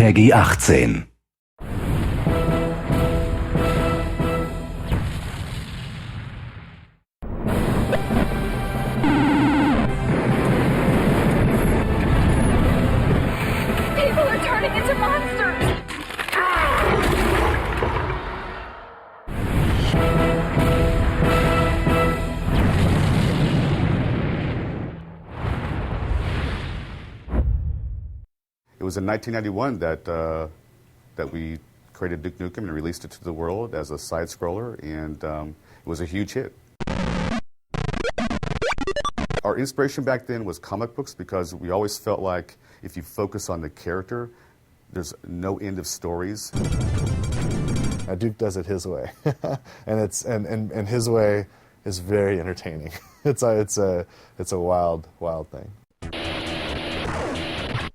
Peggy 18. People are turning into monsters! It was in 1991 that we created Duke Nukem and released it to the world as a side-scroller, and it was a huge hit. Our inspiration back then was comic books because we always felt like if you focus on the character, there's no end of stories. Duke does it his way, and his way is very entertaining. It's a wild thing.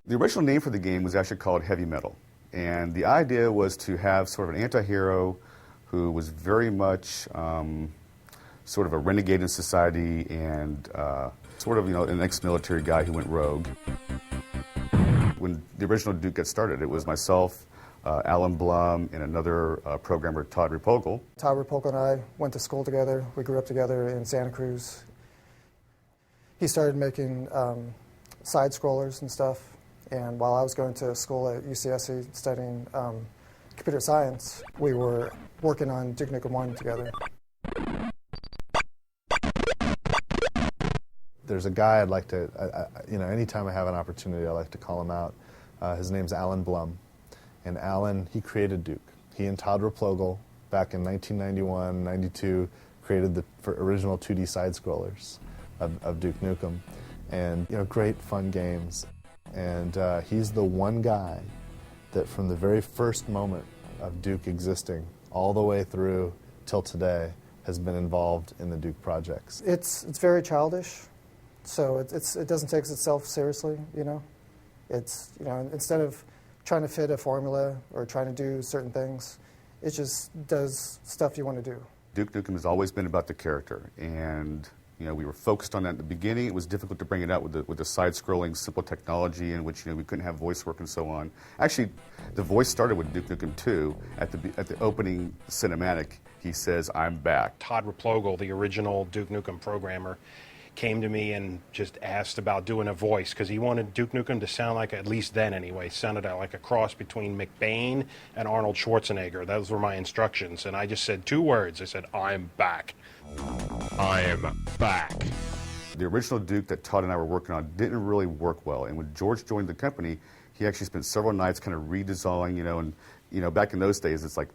The original name for the game was actually called Heavy Metal, and the idea was to have sort of an anti-hero who was very much sort of a renegade in society and sort of, an ex-military guy who went rogue. When the original Duke got started, it was myself, Alan Blum, and another programmer, Todd Repogel. Todd Repogel and I went to school together. We grew up together in Santa Cruz. He started making side-scrollers and stuff. And while I was going to school at UCSC studying computer science, we were working on Duke Nukem 1 together. There's a guy I'd like to, anytime I have an opportunity, I like to call him out. His name's Alan Blum. And Alan, he created Duke. He and Todd Repogel, back in 1991, 92, created the original 2D side-scrollers of Duke Nukem. And, great fun games. And he's the one guy that from the very first moment of Duke existing all the way through till today has been involved in the Duke projects. It's very childish, so it doesn't take itself seriously, It's, instead of trying to fit a formula or trying to do certain things, it just does stuff you want to do. Duke Nukem has always been about the character, and we were focused on that at the beginning. It was difficult to bring it out with the side-scrolling, simple technology in which we couldn't have voice work and so on. Actually, the voice started with Duke Nukem 2. At the opening cinematic, he says, "I'm back." Todd Repogel, the original Duke Nukem programmer, came to me and just asked about doing a voice because he wanted Duke Nukem to sound like, at least then anyway, sounded like a cross between McBain and Arnold Schwarzenegger. Those were my instructions, and I just said 2 words. I said, "I'm back." I'm back. The original Duke that Todd and I were working on didn't really work well, and when George joined the company, he actually spent several nights kind of redesigning, and back in those days, it's like,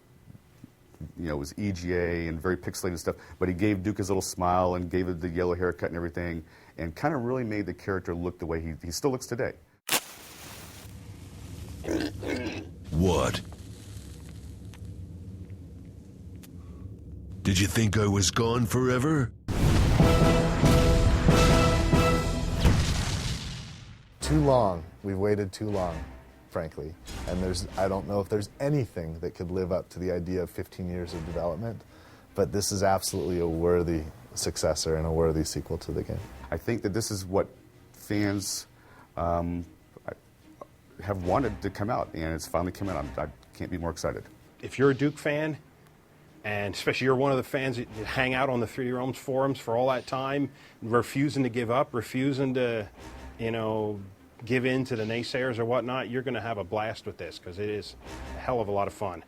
it was EGA and very pixelated stuff, but he gave Duke his little smile and gave it the yellow haircut and everything, and kind of really made the character look the way he still looks today. What? Did you think I was gone forever? Too long. We've waited too long, frankly. And I don't know if there's anything that could live up to the idea of 15 years of development, but this is absolutely a worthy successor and a worthy sequel to the game. I think that this is what fans have wanted to come out, and it's finally come out. I can't be more excited. If you're a Duke fan, and especially you're one of the fans that hang out on the 3D Realms forums for all that time, refusing to give up, refusing to, give in to the naysayers or whatnot, you're going to have a blast with this because it is a hell of a lot of fun.